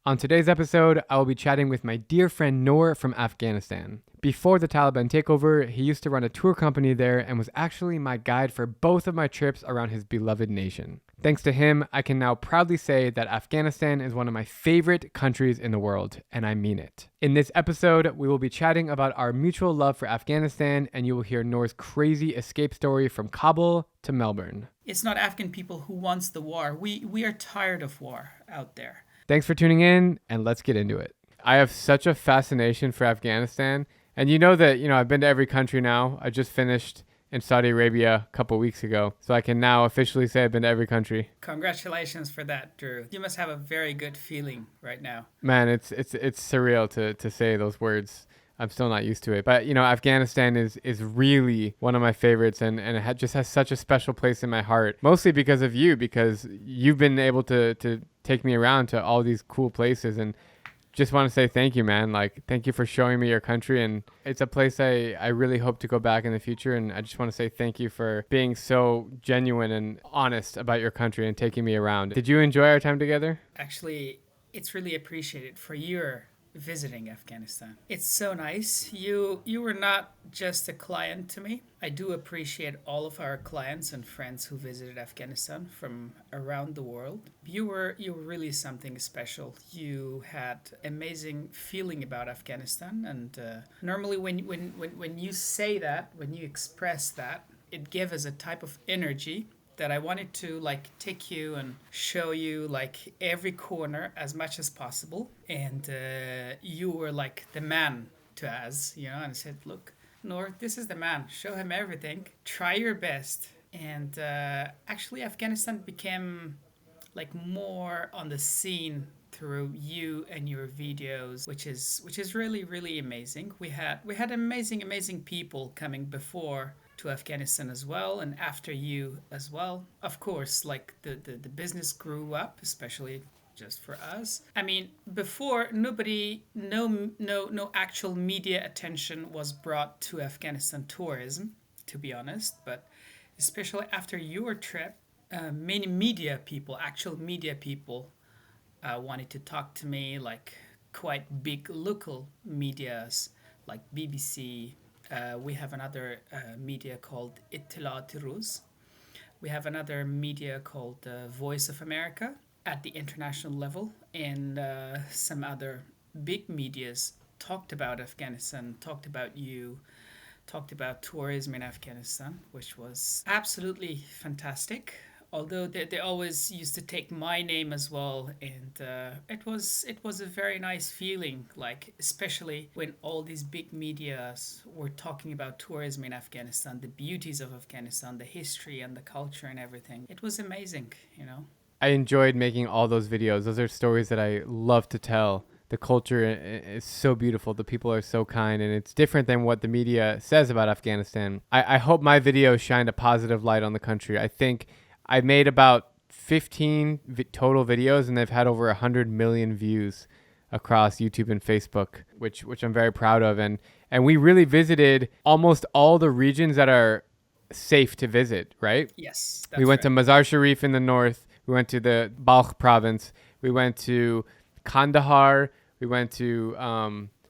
On today's episode, I will be chatting with my dear friend Noor from Afghanistan. Before the Taliban takeover, he used to run a tour company there and was actually my guide for both of my trips around his beloved nation. Thanks to him, I can now proudly say that Afghanistan is one of my favorite countries in the world, and I mean it. In this episode, we will be chatting about our mutual love for Afghanistan, and you will hear Noor's crazy escape story from Kabul to Melbourne. It's not Afghan people who wants the war. We are tired of war out there. Thanks for tuning in, and let's get into it. I have such a fascination for Afghanistan, and you know that, I've been to every country now. I just finished in Saudi Arabia a couple weeks ago, so I can now officially say I've been to every country. Congratulations for that, Drew. You must have a very good feeling right now. Man, it's surreal to say those words. I'm still not used to it. But, Afghanistan is really one of my favorites, and it just has such a special place in my heart, mostly because of you, because you've been able to take me around to all these cool places, and just want to say thank you, man. Like, thank you for showing me your country, and it's a place I really hope to go back in the future, and I just want to say thank you for being so genuine and honest about your country and taking me around. Did you enjoy our time together? Actually, it's really appreciated for your visiting Afghanistan. It's so nice. You were not just a client to me. I do appreciate all of our clients and friends who visited Afghanistan from around the world. You were really something special. You had amazing feeling about Afghanistan, and normally when you say that, when you express that, it gives us a type of energy that I wanted to take you and show you every corner as much as possible. And you were like the man to us, and I said, look, Noor, this is the man. Show him everything. Try your best. And actually Afghanistan became more on the scene through you and your videos, which is really, really amazing. We had amazing people coming before to Afghanistan as well, and after you as well. Of course, the business grew up, especially just for us. I mean, before, no actual media attention was brought to Afghanistan tourism, to be honest, but especially after your trip, many actual media people wanted to talk to me, quite big local medias like BBC. We have another media called Ittilaat Rus. We have another media called Voice of America at the international level, and some other big medias talked about Afghanistan, talked about you, talked about tourism in Afghanistan, which was absolutely fantastic. Although they always used to take my name as well, and it was a very nice feeling, especially when all these big medias were talking about tourism in Afghanistan, the beauties of Afghanistan, the history and the culture and everything. It was amazing, I enjoyed making all those videos. Those are stories that I love to tell. The culture is so beautiful. The people are so kind, and it's different than what the media says about Afghanistan. I hope my videos shined a positive light on the country. I think I made about 15 total videos, and they've had over 100 million views across YouTube and Facebook, which I'm very proud of. And we really visited almost all the regions that are safe to visit, right? Yes, we went to Mazar Sharif in the north. We went to the Balkh province. We went to Kandahar. We went to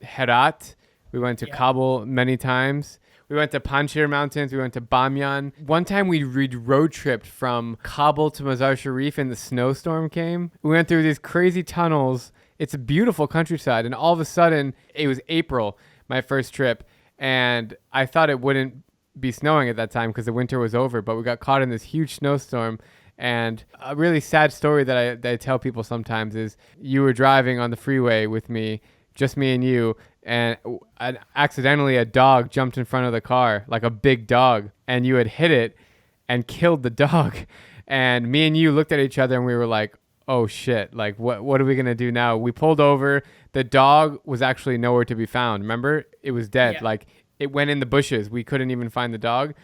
Herat. We went to Kabul many times. We went to Panjshir Mountains. We went to Bamyan. One time we road tripped from Kabul to Mazar Sharif and the snowstorm came. We went through these crazy tunnels. It's a beautiful countryside. And all of a sudden, it was April, my first trip. And I thought it wouldn't be snowing at that time because the winter was over. But we got caught in this huge snowstorm. And a really sad story that I tell people sometimes is you were driving on the freeway with me, just me and you, and accidentally a dog jumped in front of the car, like a big dog, and you had hit it and killed the dog. And me and you looked at each other and we were like, oh shit, what are we going to do now? We pulled over. The dog was actually nowhere to be found. Remember? It was dead. Yeah. It went in the bushes. We couldn't even find the dog.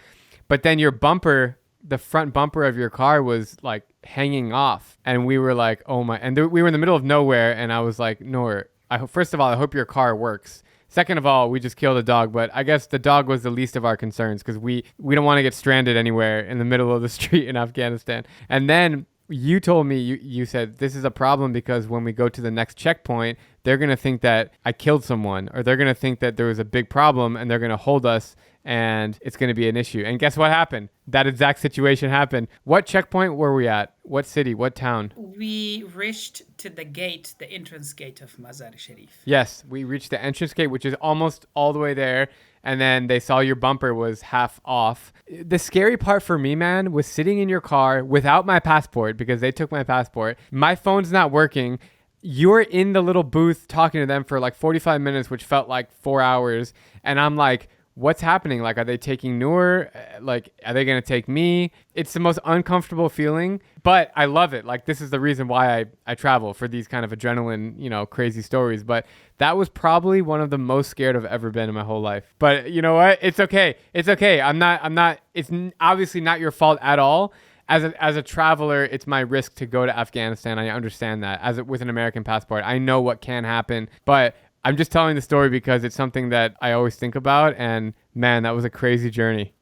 But then your bumper, the front bumper of your car was hanging off. And we were like, oh my, and we were in the middle of nowhere. And I was like, Noor, first of all, I hope your car works. Second of all, we just killed a dog, but I guess the dog was the least of our concerns because we don't want to get stranded anywhere in the middle of the street in Afghanistan. And then You told me, you said this is a problem because when we go to the next checkpoint, they're going to think that I killed someone, or they're going to think that there was a big problem and they're going to hold us and it's going to be an issue. And guess what happened? That exact situation happened. What checkpoint were we at? What city? What town? We reached to the gate, the entrance gate of Mazar Sharif. Yes, we reached the entrance gate, which is almost all the way there. And then they saw your bumper was half off. The scary part for me, man, was sitting in your car without my passport because they took my passport. My phone's not working. You're in the little booth talking to them for like 45 minutes, which felt like 4 hours. And I'm like, what's happening? Like, are they taking Noor? Like, are they going to take me? It's the most uncomfortable feeling, but I love it. Like, this is the reason why I travel, for these kind of adrenaline, crazy stories. But that was probably one of the most scared I've ever been in my whole life. But you know what? It's okay. It's okay. It's obviously not your fault at all. As a traveler, it's my risk to go to Afghanistan. I understand that. With an American passport, I know what can happen, but I'm just telling the story because it's something that I always think about, and man, that was a crazy journey.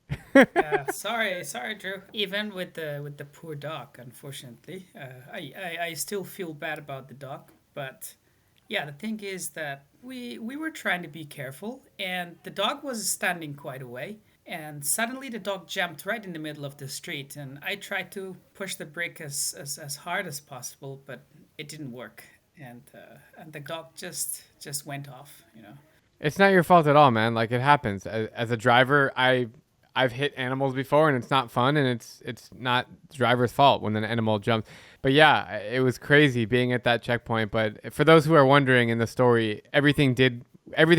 Sorry, Drew. Even with the poor dog, unfortunately, I still feel bad about the dog. But yeah, the thing is that we were trying to be careful, and the dog was standing quite away, and suddenly the dog jumped right in the middle of the street, and I tried to push the brake as hard as possible, but it didn't work. And the dog just went off. It's not your fault at all, man. Like, it happens. As a driver, I've hit animals before, and it's not fun, and it's not the driver's fault when an animal jumps. But yeah, it was crazy being at that checkpoint. But for those who are wondering in the story, everything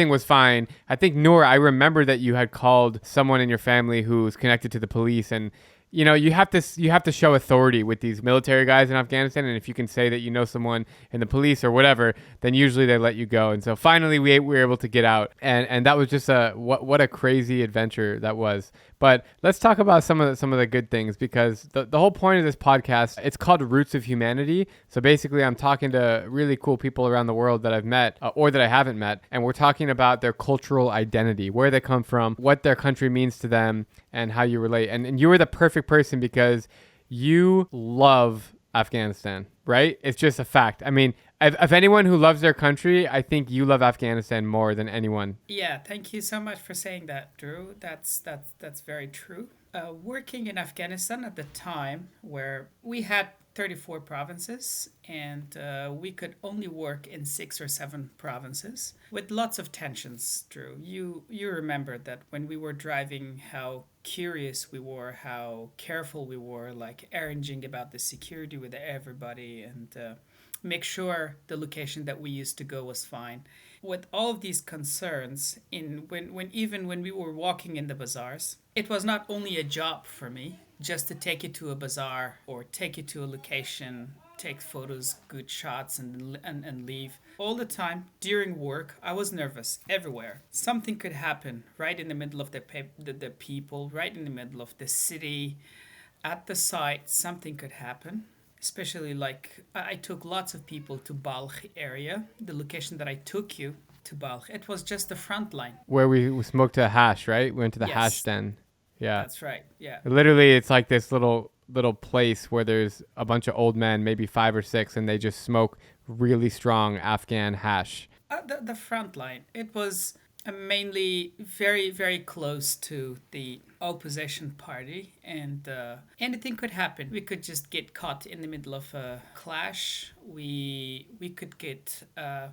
was fine. I think, Noor, I remember that you had called someone in your family who's connected to the police, and you have to show authority with these military guys in Afghanistan, and if you can say that you know someone in the police or whatever, then usually they let you go. And so finally we were able to get out, and that was just what a crazy adventure that was. But let's talk about some of the good things, because the whole point of this podcast, it's called Roots of Humanity. So basically, I'm talking to really cool people around the world that I've met or that I haven't met, and we're talking about their cultural identity, where they come from, what their country means to them, and how you relate. And you were the perfect person because you love Afghanistan, right? It's just a fact. I mean, if anyone who loves their country, I think you love Afghanistan more than anyone. Yeah, thank you so much for saying that, Drew. That's very true. Working in Afghanistan at the time, where we had 34 provinces, and we could only work in 6 or 7 provinces with lots of tensions, Drew. You remember that when we were driving, how curious we were, how careful we were, like arranging about the security with everybody, and make sure the location that we used to go was fine. With all of these concerns, when we were walking in the bazaars, it was not only a job for me just to take you to a bazaar or take you to a location, take photos, good shots, and leave. All the time during work, I was nervous everywhere. Something could happen right in the middle of the people, right in the middle of the city, at the site. Something could happen. Especially, like, I took lots of people to Balkh area, the location that I took you to Balkh. It was just the front line. Where we smoked a hash, right? We went to the hash den. Yeah. That's right, yeah. Literally, it's like this little place where there's a bunch of old men, maybe 5 or 6, and they just smoke really strong Afghan hash. The front line. It was mainly very, very close to the opposition party, and anything could happen. We could just get caught in the middle of a clash. We could get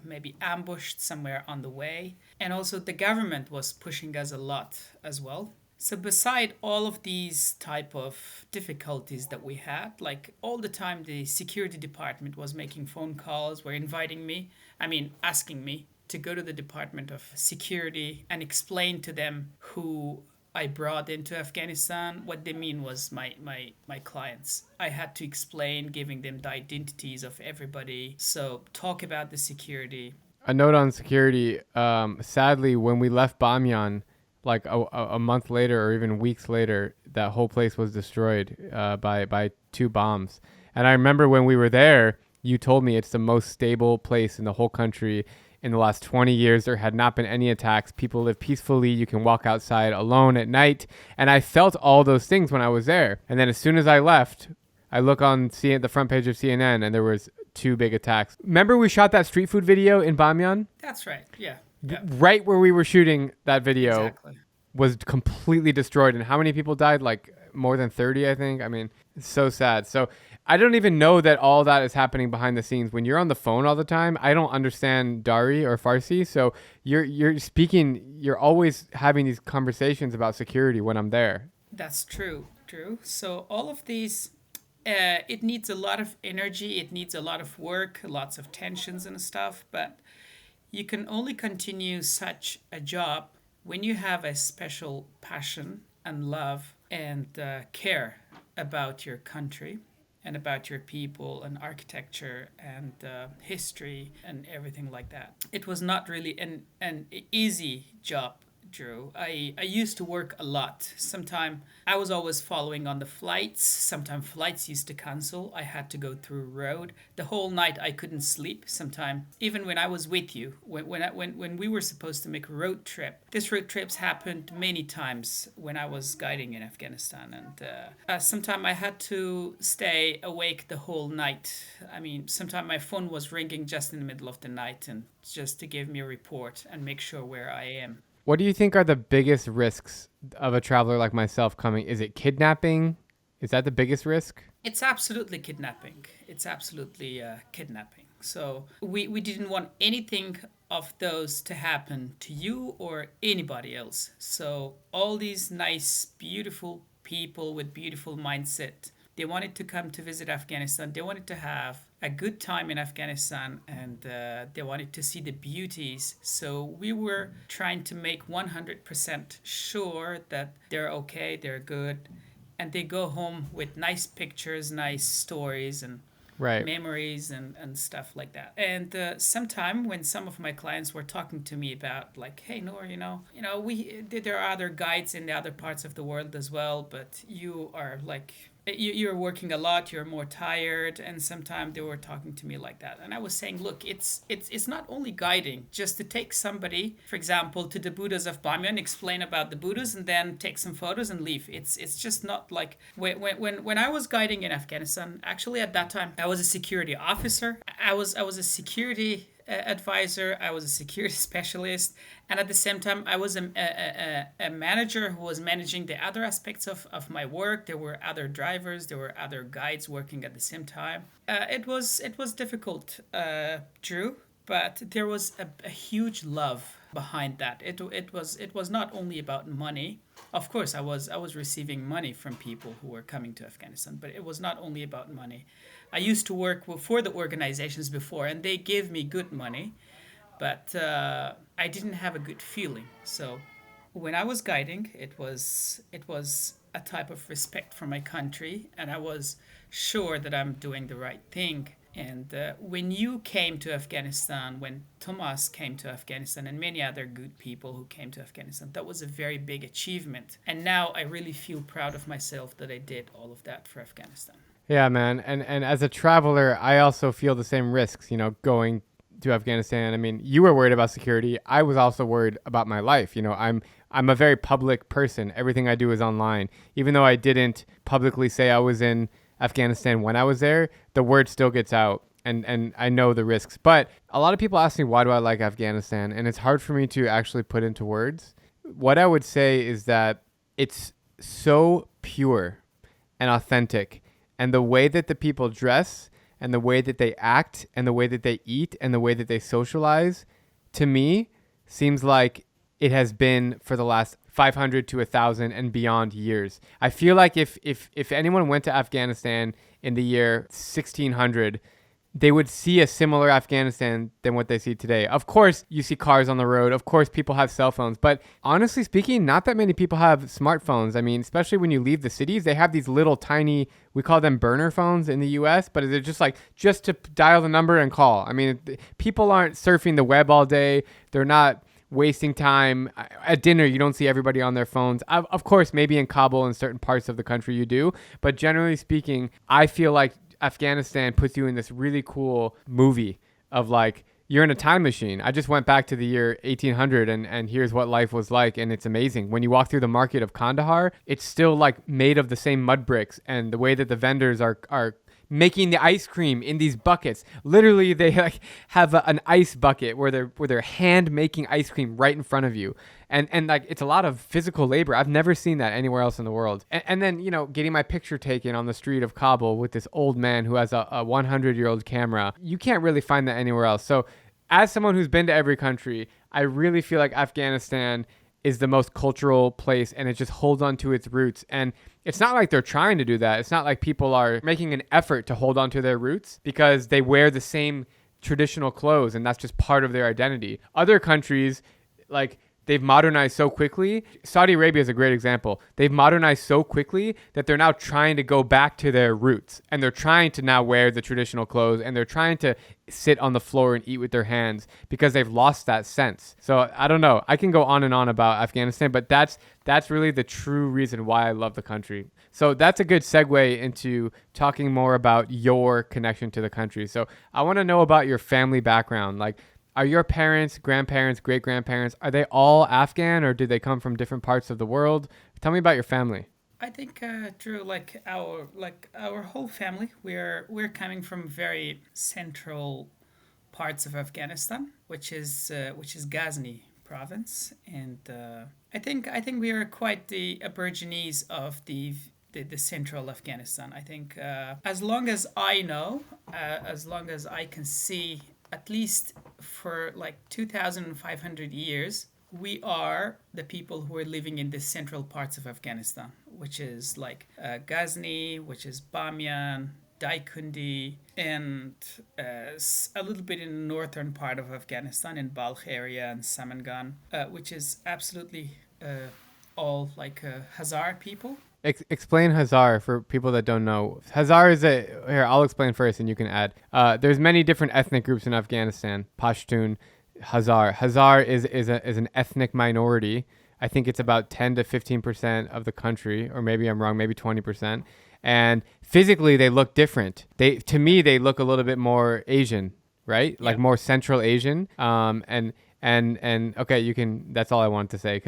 maybe ambushed somewhere on the way. And also the government was pushing us a lot as well. So beside all of these type of difficulties that we had, like all the time the security department was making phone calls, were asking me to go to the Department of Security and explain to them who I brought into Afghanistan. What they mean was my clients. I had to explain, giving them the identities of everybody. So talk about the security. A note on security. Sadly, when we left Bamyan, like a month later or even weeks later, that whole place was destroyed by 2 bombs. And I remember when we were there, you told me it's the most stable place in the whole country. In the last 20 years, there had not been any attacks. People live peacefully. You can walk outside alone at night. And I felt all those things when I was there. And then as soon as I left, I look on the front page of CNN and there was 2 big attacks. Remember we shot that street food video in Bamyan? That's right. Yeah. Yeah. Right where we were shooting that video. Exactly. Was completely destroyed. And how many people died? Like more than 30, I think. I mean, it's so sad. So I don't even know that all that is happening behind the scenes. When you're on the phone all the time, I don't understand Dari or Farsi. So you're speaking, you're always having these conversations about security when I'm there. That's true, Drew. So all of these, it needs a lot of energy. It needs a lot of work, lots of tensions and stuff. But you can only continue such a job when you have a special passion and love and care about your country and about your people and architecture and history and everything like that. It was not really an easy job, Drew. I used to work a lot. Sometimes I was always following on the flights. Sometimes flights used to cancel. I had to go through road. The whole night I couldn't sleep. Sometimes even when I was with you, when we were supposed to make a road trip, this road trips happened many times when I was guiding in Afghanistan, and sometimes I had to stay awake the whole night. I mean, sometimes my phone was ringing just in the middle of the night, and just to give me a report and make sure where I am. What do you think are the biggest risks of a traveler like myself coming? Is it kidnapping? Is that the biggest risk? It's absolutely kidnapping. It's absolutely kidnapping. So we didn't want anything of those to happen to you or anybody else. So all these nice, beautiful people with beautiful mindset, they wanted to come to visit Afghanistan. They wanted to have a good time in Afghanistan, and they wanted to see the beauties. So we were trying to make 100% sure that they're okay, they're good, and they go home with nice pictures, nice stories, and Right. memories and stuff like that. And sometime when some of my clients were talking to me about like, hey Noor, there are other guides in the other parts of the world as well, but you are like you're working a lot, you're more tired, and sometimes they were talking to me like that. And I was saying, look, it's not only guiding, just to take somebody, for example, to the Buddhas of Bamyan, explain about the Buddhas, and then take some photos and leave. It's just not like when I was guiding in Afghanistan. Actually, at that time, I was a security officer. I was a security advisor. I was a security specialist, and at the same time I was a manager who was managing the other aspects of my work. There were other drivers, there were other guides working at the same time. It was difficult, Drew, but there was a huge love behind that. It was not only about money. Of course, I was receiving money from people who were coming to Afghanistan, but it was not only about money. I used to work for the organizations before, and they gave me good money, but I didn't have a good feeling. So when I was guiding, it was a type of respect for my country, and I was sure that I'm doing the right thing. And when you came to Afghanistan, when Thomas came to Afghanistan, and many other good people who came to Afghanistan, that was a very big achievement. And now I really feel proud of myself that I did all of that for Afghanistan. Yeah, man. And as a traveler, I also feel the same risks, going to Afghanistan. I mean, you were worried about security. I was also worried about my life. I'm a very public person. Everything I do is online. Even though I didn't publicly say I was in Afghanistan when I was there, the word still gets out, and I know the risks. But a lot of people ask me, why do I like Afghanistan? And it's hard for me to actually put into words. What I would say is that it's so pure and authentic. And the way that the people dress and the way that they act and the way that they eat and the way that they socialize, to me, seems like it has been for the last 500 to 1,000 and beyond years. I feel like if anyone went to Afghanistan in the year 1600, they would see a similar Afghanistan than what they see today. Of course, you see cars on the road. Of course, people have cell phones. But honestly speaking, not that many people have smartphones. I mean, especially when you leave the cities, they have these little tiny, we call them burner phones in the US, but they're just to dial the number and call. I mean, people aren't surfing the web all day. They're not wasting time. At dinner, you don't see everybody on their phones. Of course, maybe in Kabul and certain parts of the country you do. But generally speaking, I feel like Afghanistan puts you in this really cool movie of you're in a time machine. I just went back to the year 1800 and here's what life was like. And it's amazing. When you walk through the market of Kandahar, it's still like made of the same mud bricks, and the way that the vendors are making the ice cream in these buckets. Literally, they like have an ice bucket where they're hand making ice cream right in front of you, and like it's a lot of physical labor. I've never seen that anywhere else in the world. And then getting my picture taken on the street of Kabul with this old man who has a 100-year-old camera. You can't really find that anywhere else. So, as someone who's been to every country, I really feel like Afghanistan is the most cultural place, and it just holds on to its roots. And it's not like they're trying to do that. It's not like people are making an effort to hold on to their roots because they wear the same traditional clothes and that's just part of their identity. Other countries, like, they've modernized so quickly. Saudi Arabia is a great example. They've modernized so quickly that they're now trying to go back to their roots, and they're trying to now wear the traditional clothes, and they're trying to sit on the floor and eat with their hands because they've lost that sense. So I don't know. I can go on and on about Afghanistan, but that's really the true reason why I love the country. So that's a good segue into talking more about your connection to the country. So I want to know about your family background. Like, are your parents, grandparents, great-grandparents, are they all Afghan, or do they come from different parts of the world? Tell me about your family. I think, Drew, our whole family, we're coming from very central parts of Afghanistan, which is Ghazni province, and I think we are quite the aborigines of the central Afghanistan. I think as long as I know, as long as I can see, at least for like 2,500 years, we are the people who are living in the central parts of Afghanistan, which is like Ghazni, which is Bamiyan, Daikundi, and a little bit in the northern part of Afghanistan, in Balkh area and Samangan, which is absolutely all like Hazara people. Explain Hazara for people that don't know. Hazara is here, I'll explain first and you can add. There's many different ethnic groups in Afghanistan. Pashtun, Hazara. Hazara is an ethnic minority. I think it's about 10 to 15% of the country, or maybe I'm wrong, maybe 20%. And physically they look different. To me they look a little bit more Asian, right? Like more Central Asian. And okay, you can, that's all I wanted to say.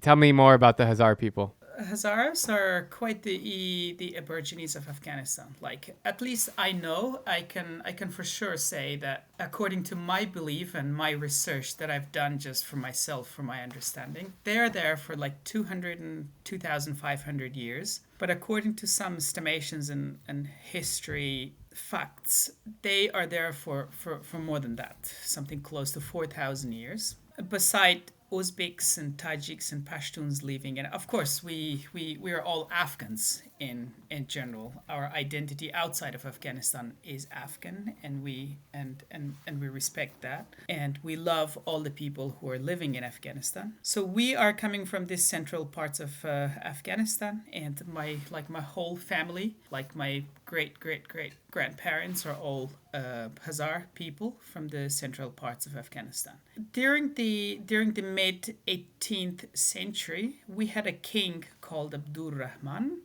Tell me more about the Hazara people. Hazaras are quite the aborigines of Afghanistan. Like, at least I know, I can for sure say that according to my belief and my research that I've done just for myself, for my understanding, they are there for like 200 and 2,500 years. But according to some estimations and history facts, they are there for more than that, something close to 4,000 years. Beside Uzbeks and Tajiks and Pashtuns living, and of course we are all Afghans in general. Our identity outside of Afghanistan is Afghan, and we respect that, and we love all the people who are living in Afghanistan. So we are coming from these central parts of Afghanistan, and my whole family, like my great grandparents, are all Hazara people from the central parts of Afghanistan. During the mid 18th century, we had a king called Abdur Rahman,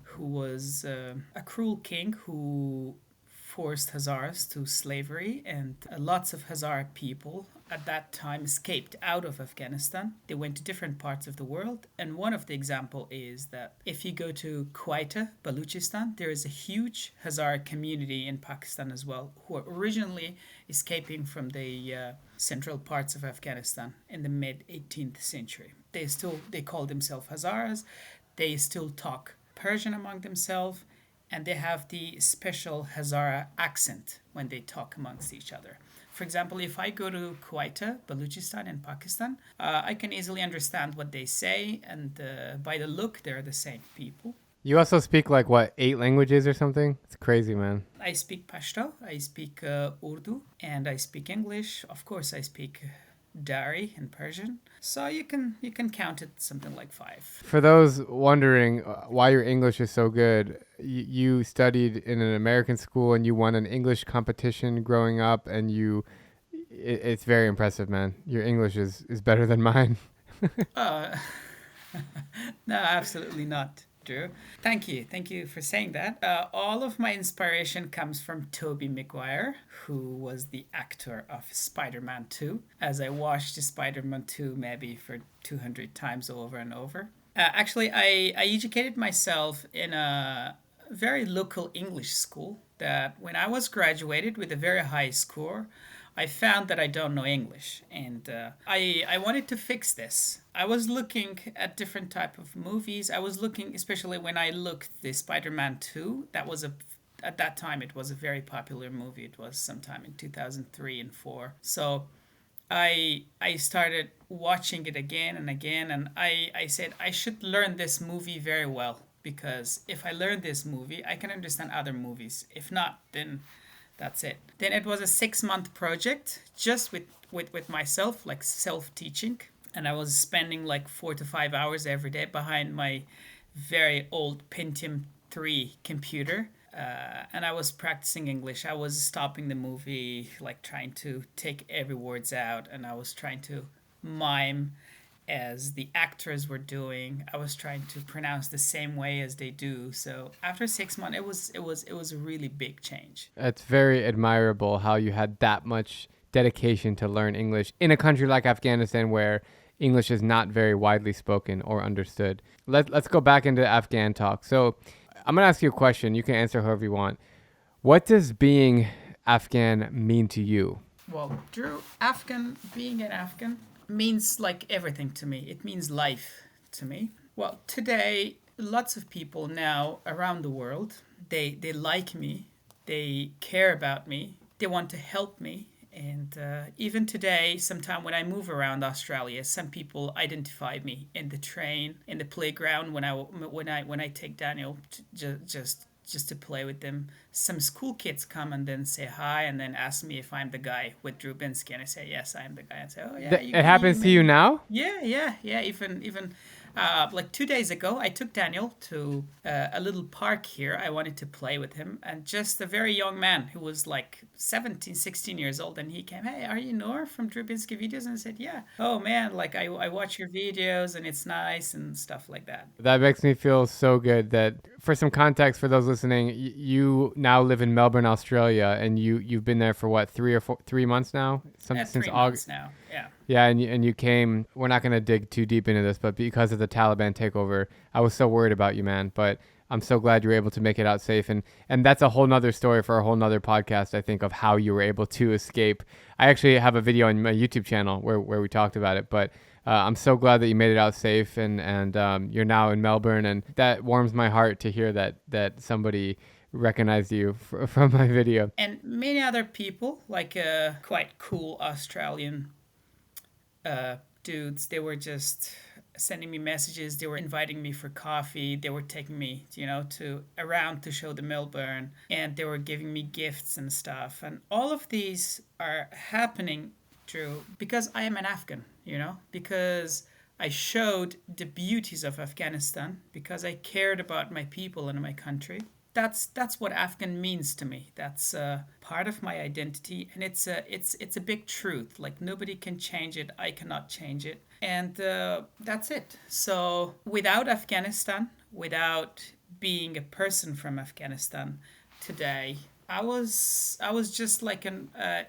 who was a cruel king who forced Hazaras to slavery, and lots of Hazara people at that time escaped out of Afghanistan. They went to different parts of the world, and one of the example is that if you go to Quetta, Balochistan, there is a huge Hazara community in Pakistan as well, who are originally escaping from the central parts of Afghanistan in the mid 18th century. They call themselves Hazaras. They still talk Persian among themselves, and they have the special Hazara accent when they talk amongst each other. For example, if I go to Quetta, Balochistan in Pakistan, I can easily understand what they say, and by the look, they're the same people. You also speak like, what, 8 languages or something? It's crazy, man. I speak Pashto, I speak Urdu, and I speak English. Of course, I speak Dari in Persian. So you can count it something like 5. For those wondering why your English is so good, you studied in an American school and you won an English competition growing up, and it's very impressive, man. Your English is better than mine. No, absolutely not. Drew. Thank you for saying that. All of my inspiration comes from Tobey Maguire, who was the actor of Spider-Man 2, as I watched Spider-Man 2 maybe for 200 times over and over. Actually, I educated myself in a very local English school that when I was graduated with a very high score, I found that I don't know English, and I wanted to fix this. I was looking at different type of movies. I was looking, especially when I looked the Spider-Man 2. That was a At that time it was a very popular movie. It was sometime in 2003 and 4. So I started watching it again and again, and I said I should learn this movie very well, because if I learn this movie, I can understand other movies. If not, then that's it. Then it was a 6 month project just with myself, like self teaching. And I was spending like 4 to 5 hours every day behind my very old Pentium 3 computer. And I was practicing English. I was stopping the movie, like trying to take every words out, and I was trying to mime as the actors were doing. I was trying to pronounce the same way as they do. So after 6 months, it was a really big change. It's very admirable how you had that much dedication to learn English in a country like Afghanistan where English is not very widely spoken or understood. Let's go back into Afghan talk. So I'm going to ask you a question. You can answer however you want. What does being Afghan mean to you? Well, Drew, being an Afghan means like everything to me. It means life to me. Well, today, lots of people now around the world, they like me, they care about me, they want to help me. And even today, sometime when I move around Australia, some people identify me in the train, in the playground when I take Daniel just to play with them. Some school kids come and then say hi and then ask me if I'm the guy with Drew Binsky, and I say yes, I'm the guy. And say, oh yeah, It happens to you now? yeah. Even like 2 days ago, I took Daniel to a little park here. I wanted to play with him, and just a very young man who was like 17, 16 years old, and he came, hey, are you Noor from Drew Binsky videos? And I said, yeah. Oh man, like I watch your videos and it's nice and stuff like that. That makes me feel so good. That for some context for those listening, you now live in Melbourne, Australia, and you've been there for what, 3 months now? Since August now. Yeah. Yeah, and you came. We're not gonna dig too deep into this, but because of the Taliban takeover, I was so worried about you, man. But I'm so glad you were able to make it out safe, and that's a whole nother story for a whole nother podcast, I think, of how you were able to escape. I actually have a video on my YouTube channel where we talked about it, but I'm so glad that you made it out safe, and you're now in Melbourne, and that warms my heart to hear that somebody recognized you from my video. And many other people, like quite cool Australian dudes, they were just sending me messages. They were inviting me for coffee. They were taking me, to around to show the Melbourne, and they were giving me gifts and stuff. And all of these are happening, Drew, because I am an Afghan, because I showed the beauties of Afghanistan, because I cared about my people and my country. That's what Afghan means to me. That's part of my identity, and it's a big truth. Like nobody can change it. I cannot change it, and that's it. So without Afghanistan, without being a person from Afghanistan today, I was just like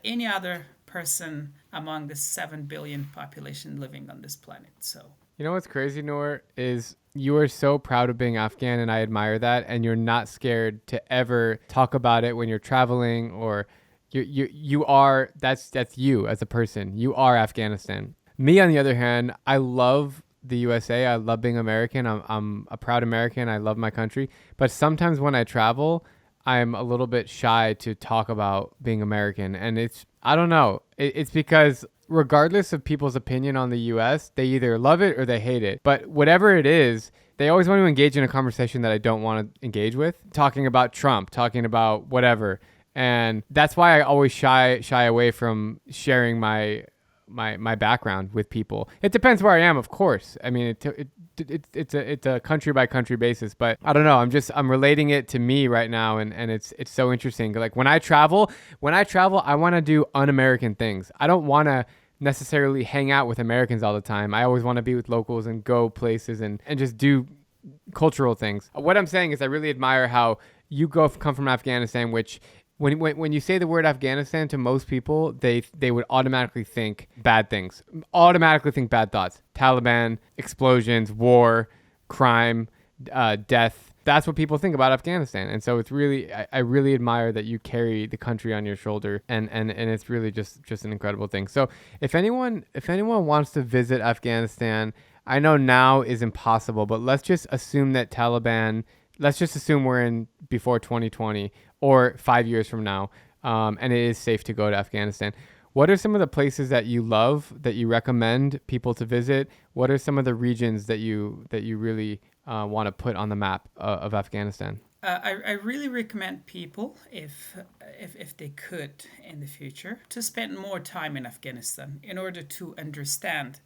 any other person among the 7 billion population living on this planet. So. You know what's crazy, Noor, is you are so proud of being Afghan, and I admire that. And you're not scared to ever talk about it when you're traveling, or you are. That's you as a person. You are Afghanistan. Me, on the other hand, I love the USA. I love being American. I'm a proud American. I love my country. But sometimes when I travel, I'm a little bit shy to talk about being American, and I don't know. It's because regardless of people's opinion on the US, they either love it or they hate it. But whatever it is, they always want to engage in a conversation that I don't want to engage with, talking about Trump, talking about whatever. And that's why I always shy away from sharing my background with people. It depends where I am, of course. I mean, it's a country by country basis, but I don't know. I'm relating it to me right now, and it's so interesting. Like when I travel, I want to do un-American things. I don't want to necessarily hang out with Americans all the time. I always want to be with locals and go places and just do cultural things. What I'm saying is I really admire how you come from Afghanistan, which when you say the word Afghanistan to most people, they would automatically think bad things, automatically think bad thoughts: Taliban, explosions, war, crime, death. That's what people think about Afghanistan. And so it's really, I really admire that you carry the country on your shoulder, and it's really just an incredible thing. So if anyone wants to visit Afghanistan, I know now is impossible, but let's just assume that let's just assume we're in before 2020 or 5 years from now, and it is safe to go to Afghanistan. What are some of the places that you love, that you recommend people to visit? What are some of the regions that you really want to put on the map of Afghanistan? I really recommend people, if they could in the future, to spend more time in Afghanistan in order to understand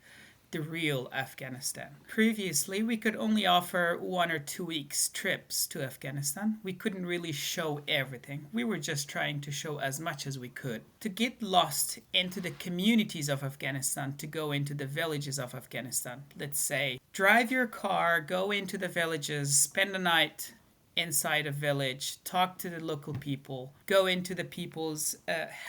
the real Afghanistan. Previously, we could only offer 1 or 2 weeks trips to Afghanistan. We couldn't really show everything. We were just trying to show as much as we could. To get lost into the communities of Afghanistan, to go into the villages of Afghanistan, let's say, drive your car, go into the villages, spend the night inside a village, talk to the local people, go into the people's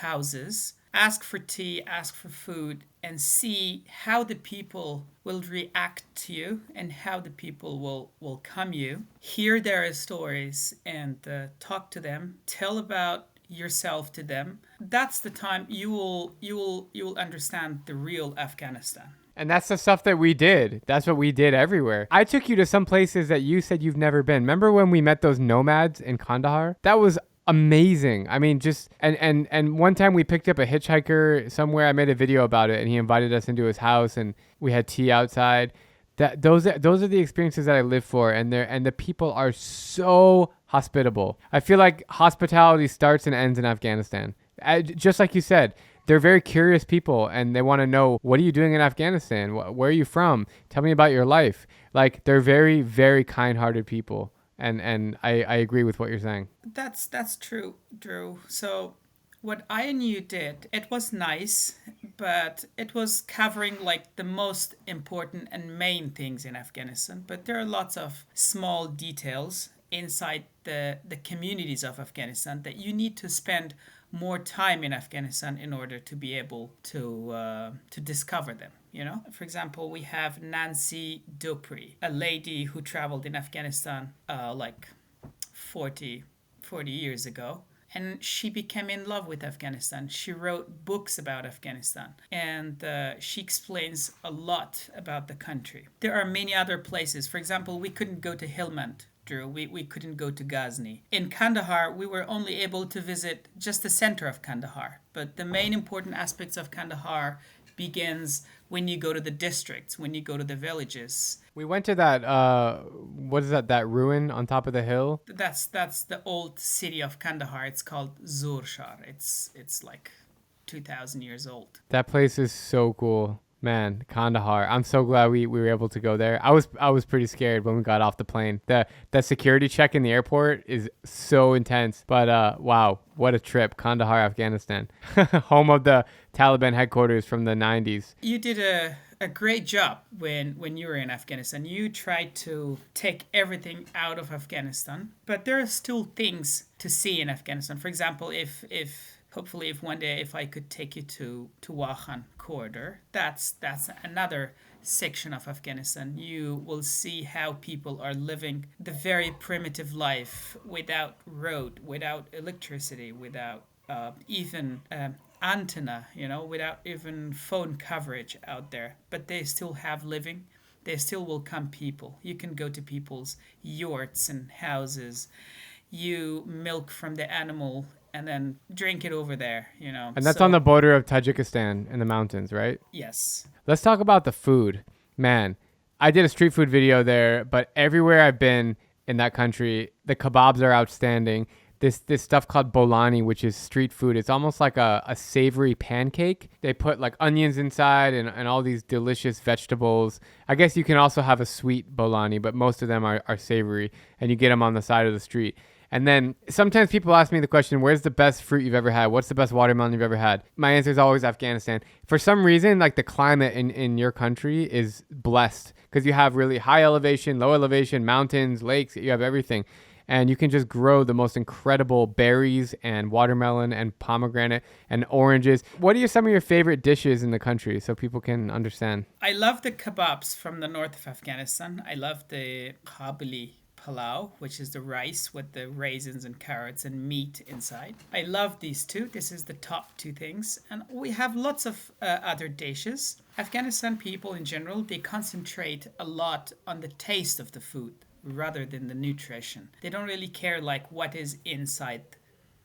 houses, ask for tea, ask for food, and see how the people will react to you and how the people will welcome you. Hear their stories and talk to them. Tell about yourself to them. That's the time you will understand the real Afghanistan. And that's the stuff that we did. That's what we did everywhere. I took you to some places that you said you've never been. Remember when we met those nomads in Kandahar? That was amazing. I mean, just and one time we picked up a hitchhiker somewhere. I made a video about it, and he invited us into his house, and we had tea outside. Those are the experiences that I live for, and the people are so hospitable. I feel like hospitality starts and ends in Afghanistan. Just like you said, they're very curious people, and they want to know, what are you doing in Afghanistan? Where are you from? Tell me about your life. Like, they're very, very kind-hearted people. And I agree with what you're saying. That's true, Drew. So what I and you did, it was nice, but it was covering like the most important and main things in Afghanistan. But there are lots of small details inside the communities of Afghanistan that you need to spend more time in Afghanistan in order to be able to discover them. You know, for example, we have Nancy Dupree, a lady who traveled in Afghanistan like 40 years ago. And she became in love with Afghanistan. She wrote books about Afghanistan. And she explains a lot about the country. There are many other places. For example, we couldn't go to Helmand, Drew. We couldn't go to Ghazni. In Kandahar, we were only able to visit just the center of Kandahar. But the main important aspects of Kandahar begins when you go to the districts, when you go to the villages. We went to that, what is that ruin on top of the hill? That's the old city of Kandahar. It's called Zorshar. It's like 2,000 years old. That place is so cool. Man, Kandahar. I'm so glad we were able to go there. I was pretty scared when we got off the plane. The security check in the airport is so intense. But wow, what a trip. Kandahar, Afghanistan. Home of the Taliban headquarters from the 90s. You did a great job when you were in Afghanistan. You tried to take everything out of Afghanistan, but there are still things to see in Afghanistan. For example, hopefully if one day if I could take you to Wakhan corridor, that's another section of Afghanistan. You will see how people are living the very primitive life without road, without electricity, without even antenna, without even phone coverage out there. But they still have living. They still welcome people. You can go to people's yurts and houses. You milk from the animal and then drink it over there, And that's on the border of Tajikistan in the mountains, right? Yes. Let's talk about the food. Man, I did a street food video there, but everywhere I've been in that country, the kebabs are outstanding. This stuff called bolani, which is street food. It's almost like a savory pancake. They put like onions inside and all these delicious vegetables. I guess you can also have a sweet bolani, but most of them are savory, and you get them on the side of the street. And then sometimes people ask me the question, where's the best fruit you've ever had? What's the best watermelon you've ever had? My answer is always Afghanistan. For some reason, like the climate in your country is blessed because you have really high elevation, low elevation, mountains, lakes, you have everything. And you can just grow the most incredible berries and watermelon and pomegranate and oranges. What are some of your favorite dishes in the country so people can understand? I love the kebabs from the north of Afghanistan. I love the Kabuli palau, which is the rice with the raisins and carrots and meat inside. I love these two. This is the top two things. And we have lots of other dishes. Afghanistan people in general, they concentrate a lot on the taste of the food rather than the nutrition. They don't really care like what is inside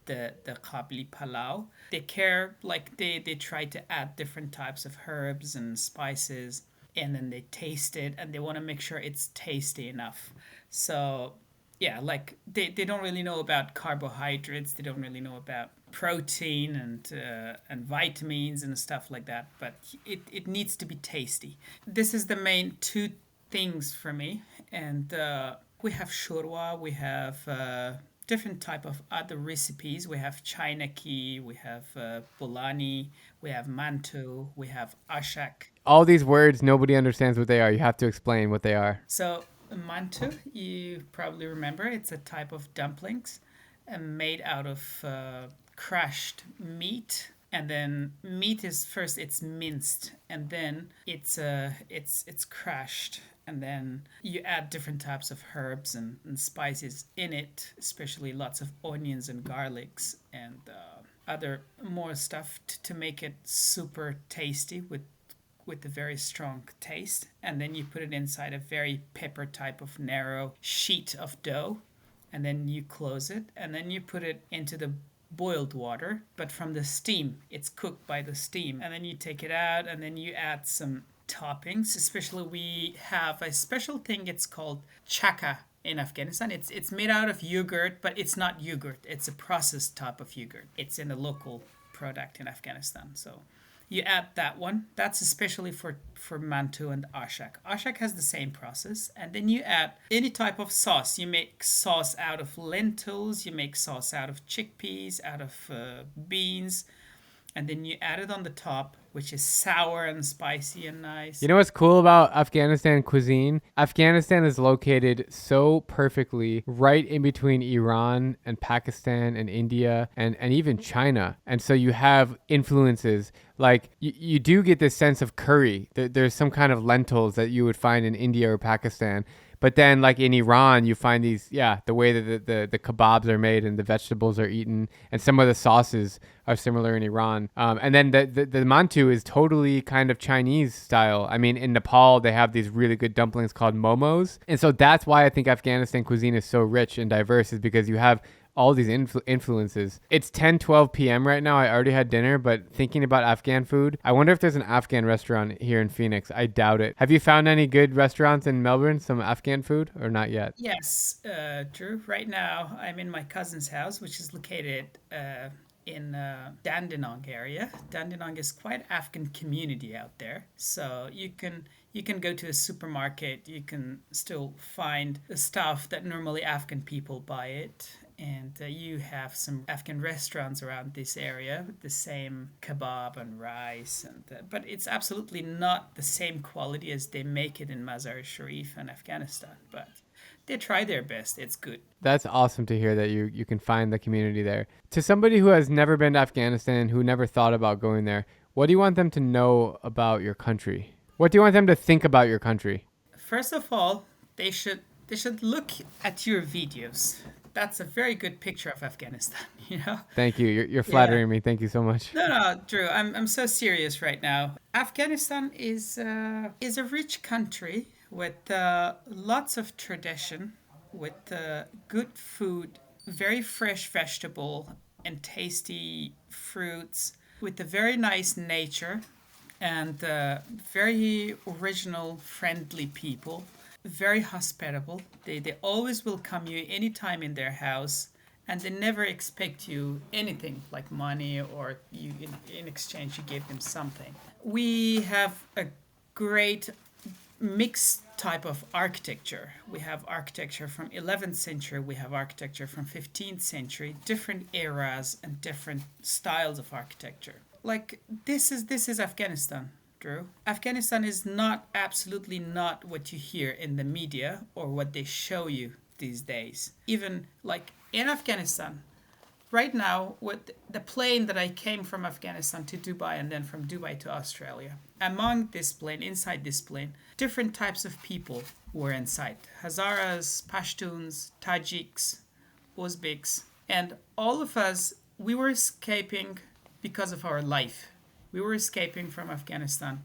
the Kabuli palau. They care like they try to add different types of herbs and spices, and then they taste it and they want to make sure it's tasty enough. So yeah, like they don't really know about carbohydrates, they don't really know about protein and vitamins and stuff like that, but it needs to be tasty. This is the main two things for me. And we have shurwa, we have different type of other recipes. We have chainaki, we have bulani, we have mantu, we have ashak. All these words, nobody understands what they are. You have to explain what they are. So mantu, you probably remember, it's a type of dumplings made out of crushed meat. And then meat is first it's minced, and then it's crushed, and then you add different types of herbs and spices in it, especially lots of onions and garlics and other more stuff to make it super tasty with a very strong taste. And then you put it inside a very pepper type of narrow sheet of dough, and then you close it, and then you put it into the boiled water, but from the steam. It's cooked by the steam. And then you take it out, and then you add some toppings. Especially we have a special thing, it's called chaka in Afghanistan. It's made out of yogurt, but it's not yogurt. It's a processed type of yogurt. It's in a local product in Afghanistan. So you add that one. That's especially for mantu and ashak. Ashak has the same process. And then you add any type of sauce. You make sauce out of lentils. You make sauce out of chickpeas, out of beans. And then you add it on the top, which is sour and spicy and nice. You know what's cool about Afghanistan cuisine? Afghanistan is located so perfectly right in between Iran and Pakistan and India and even China. And so you have influences. Like you do get this sense of curry. There's some kind of lentils that you would find in India or Pakistan. But then, like in Iran, you find these, the way that the kebabs are made and the vegetables are eaten, and some of the sauces are similar in Iran. And then the mantu is totally kind of Chinese style. I mean, in Nepal, they have these really good dumplings called momos. And so that's why I think Afghanistan cuisine is so rich and diverse, is because you have all these influences. It's 10:12 p.m. right now. I already had dinner, but thinking about Afghan food, I wonder if there's an Afghan restaurant here in Phoenix. I doubt it. Have you found any good restaurants in Melbourne, some Afghan food, or not yet? Yes, Drew. Right now, I'm in my cousin's house, which is located in Dandenong area. Dandenong is quite Afghan community out there, so you can go to a supermarket. You can still find the stuff that normally Afghan people buy it. And you have some Afghan restaurants around this area with the same kebab and rice, but it's absolutely not the same quality as they make it in Mazar-e-Sharif and Afghanistan. But they try their best. It's good. That's awesome to hear that you can find the community there. To somebody who has never been to Afghanistan, who never thought about going there, what do you want them to know about your country? What do you want them to think about your country? First of all, they should look at your videos. That's a very good picture of Afghanistan, you know? Thank you. You're flattering me. Thank you so much. No, Drew, I'm so serious right now. Afghanistan is a rich country with lots of tradition, with good food, very fresh vegetable and tasty fruits, with a very nice nature and very original, friendly people. Very hospitable. They always welcome you anytime in their house, and they never expect you anything like money, or you in exchange you give them something. We have a great mixed type of architecture. We have architecture from 11th century, we have architecture from 15th century, different eras and different styles of architecture. Like this is Afghanistan, Drew. Afghanistan is not absolutely not what you hear in the media or what they show you these days. Even like in Afghanistan, right now, with the plane that I came from Afghanistan to Dubai and then from Dubai to Australia, among this plane, inside this plane, different types of people were inside. Hazaras, Pashtuns, Tajiks, Uzbeks, and all of us, we were escaping because of our life. We were escaping from Afghanistan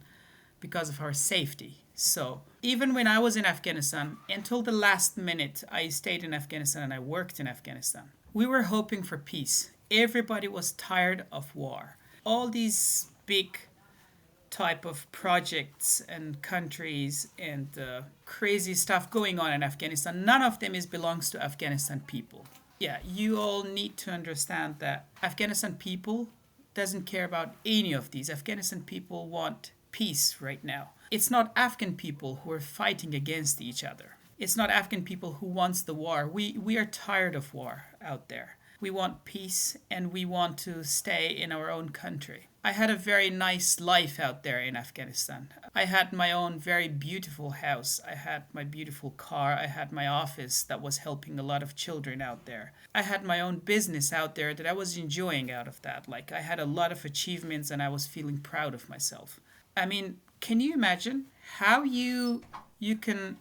because of our safety. So even when I was in Afghanistan, until the last minute, I stayed in Afghanistan and I worked in Afghanistan. We were hoping for peace. Everybody was tired of war. All these big type of projects and countries and crazy stuff going on in Afghanistan, none of them belongs to Afghanistan people. Yeah, you all need to understand that Afghanistan people doesn't care about any of these. Afghanistan people want peace right now. It's not Afghan people who are fighting against each other. It's not Afghan people who wants the war. We are tired of war out there. We want peace and we want to stay in our own country. I had a very nice life out there in Afghanistan. I had my own very beautiful house. I had my beautiful car. I had my office that was helping a lot of children out there. I had my own business out there that I was enjoying out of that. Like I had a lot of achievements and I was feeling proud of myself. I mean, can you imagine how you can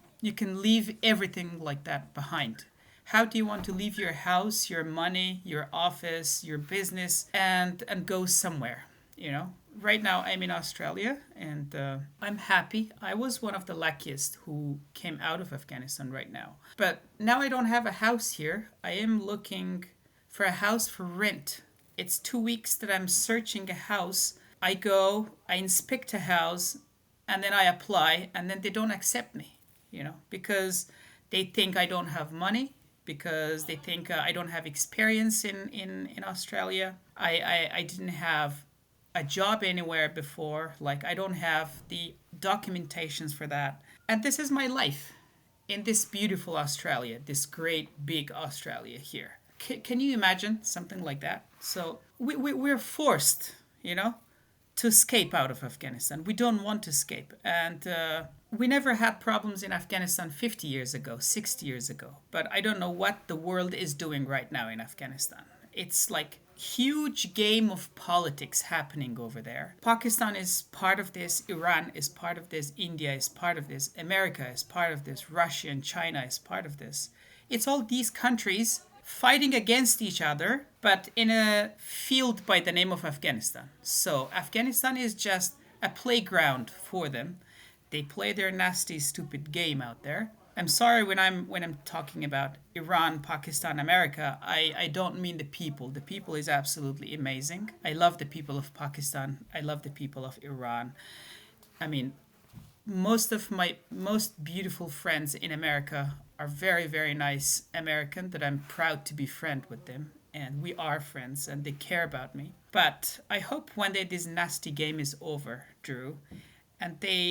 leave everything like that behind? How do you want to leave your house, your money, your office, your business, and go somewhere? You know, right now I'm in Australia and I'm happy. I was one of the luckiest who came out of Afghanistan right now. But now I don't have a house here. I am looking for a house for rent. It's 2 weeks that I'm searching a house. I go, I inspect a house, and then I apply, and then they don't accept me, you know, because they think I don't have money, because they think I don't have experience in Australia. I didn't have a job anywhere before. Like, I don't have the documentations for that. And this is my life in this beautiful Australia, this great big Australia here. Can you imagine something like that? So we're forced, you know, to escape out of Afghanistan. We don't want to escape. And we never had problems in Afghanistan 50 years ago, 60 years ago. But I don't know what the world is doing right now in Afghanistan. It's like huge game of politics happening over there. Pakistan is part of this, Iran is part of this, India is part of this, America is part of this, Russia and China is part of this. It's all these countries fighting against each other, but in a field by the name of Afghanistan. So Afghanistan is just a playground for them. They play their nasty, stupid game out there. I'm sorry when I'm talking about Iran, Pakistan, America, I don't mean the people. The people is absolutely amazing. I love the people of Pakistan. I love the people of Iran. I mean, most of my most beautiful friends in America are very, very nice American that I'm proud to be friend with them. And we are friends and they care about me. But I hope one day this nasty game is over, Drew. And they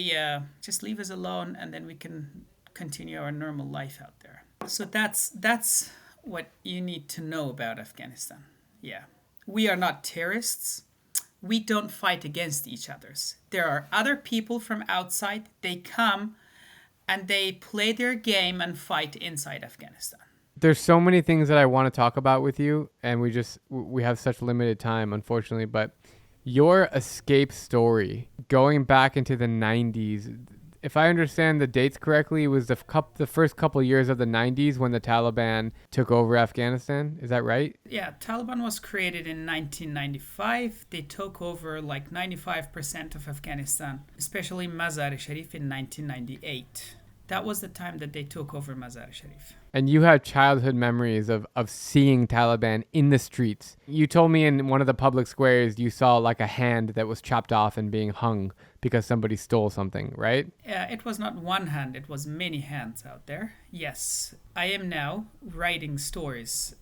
just leave us alone and then we can continue our normal life out there. So that's what you need to know about Afghanistan. Yeah. We are not terrorists. We don't fight against each other. There are other people from outside. They come and they play their game and fight inside Afghanistan. There's so many things that I want to talk about with you, and we have such limited time, unfortunately, but your escape story, going back into the 90s, if I understand the dates correctly, it was the first couple of years of the 90s when the Taliban took over Afghanistan. Is that right? Yeah, Taliban was created in 1995. They took over like 95% of Afghanistan, especially Mazar-e Sharif in 1998. That was the time that they took over Mazar-e Sharif. And you have childhood memories of seeing Taliban in the streets. You told me in one of the public squares you saw like a hand that was chopped off and being hung because somebody stole something, right? It was not one hand, it was many hands out there. Yes, I am now writing stories,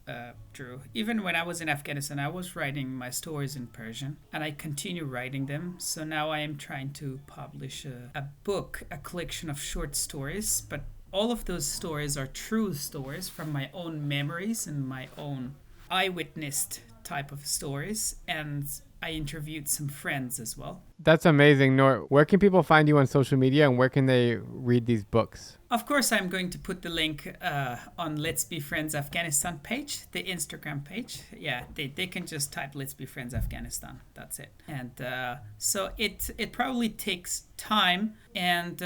Drew. Even when I was in Afghanistan, I was writing my stories in Persian, and I continue writing them. So now I am trying to publish a book, a collection of short stories, but all of those stories are true stories from my own memories and my own eyewitnessed type of stories. And I interviewed some friends as well. That's amazing, Noor. Where can people find you on social media and where can they read these books? Of course, I'm going to put the link on Let's Be Friends Afghanistan page, the Instagram page. Yeah, they can just type Let's Be Friends Afghanistan. That's it. And so it probably takes time. And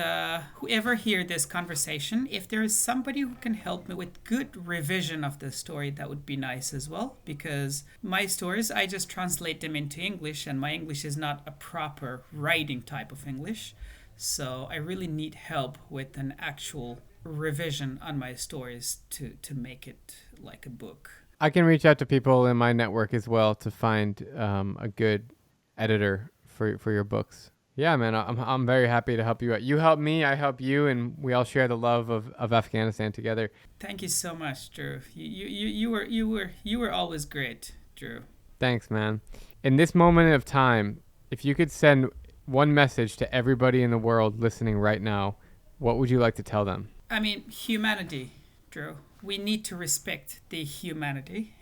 whoever hear this conversation, if there is somebody who can help me with good revision of the story, that would be nice as well. Because my stories, I just translate them into English, and my English is not a proper writing type of English. So I really need help with an actual revision on my stories to make it like a book. I can reach out to people in my network as well to find a good editor for your books. Yeah, man, I'm very happy to help you out. You help me, I help you, and we all share the love of Afghanistan together. Thank you so much, Drew. You were always great, Drew. Thanks, man. In this moment of time, if you could send one message to everybody in the world listening right now, what would you like to tell them? I mean, humanity, Drew. We need to respect the humanity.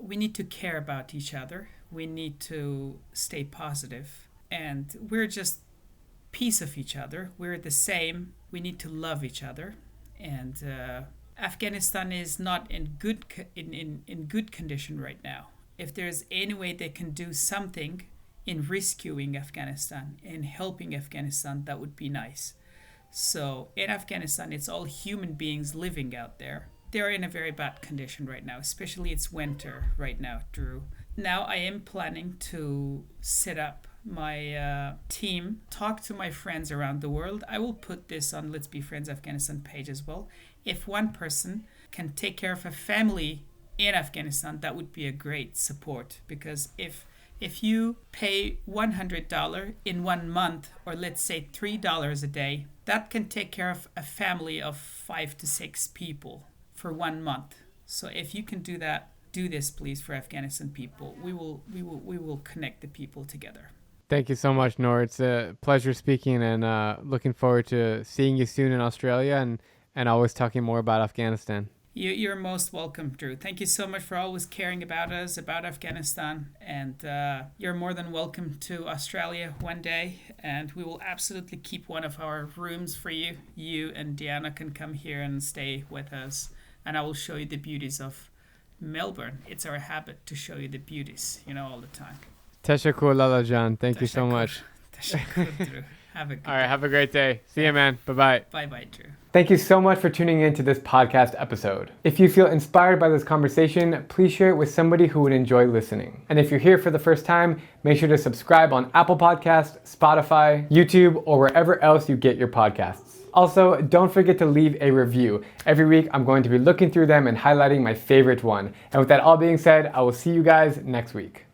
We need to care about each other. We need to stay positive. And we're just piece of each other. We're the same. We need to love each other. And Afghanistan is not in good condition right now. If there's any way they can do something in rescuing Afghanistan, in helping Afghanistan, that would be nice. So in Afghanistan, it's all human beings living out there. They're in a very bad condition right now, especially it's winter right now, Drew. Now I am planning to set up my team, talk to my friends around the world. I will put this on Let's Be Friends Afghanistan page as well. If one person can take care of a family in Afghanistan, that would be a great support, because if you pay $100 in 1 month, or let's say $3 a day, that can take care of a family of 5 to 6 people for 1 month. So if you can do that, do this please for Afghanistan people. We will connect the people together. Thank you so much, Noor. It's a pleasure speaking, and looking forward to seeing you soon in Australia and always talking more about Afghanistan. You're most welcome, Drew. Thank you so much for always caring about us, about Afghanistan. And you're more than welcome to Australia one day. And we will absolutely keep one of our rooms for you. You and Diana can come here and stay with us. And I will show you the beauties of Melbourne. It's our habit to show you the beauties, all the time. Teshakur Lala Jan. Thank you so much. Teshakur, Drew. Have a good All right, have a great day. See you, man. Bye-bye. Bye-bye, Drew. Thank you so much for tuning in to this podcast episode. If you feel inspired by this conversation, please share it with somebody who would enjoy listening. And if you're here for the first time, make sure to subscribe on Apple Podcasts, Spotify, YouTube, or wherever else you get your podcasts. Also, don't forget to leave a review. Every week, I'm going to be looking through them and highlighting my favorite one. And with that all being said, I will see you guys next week.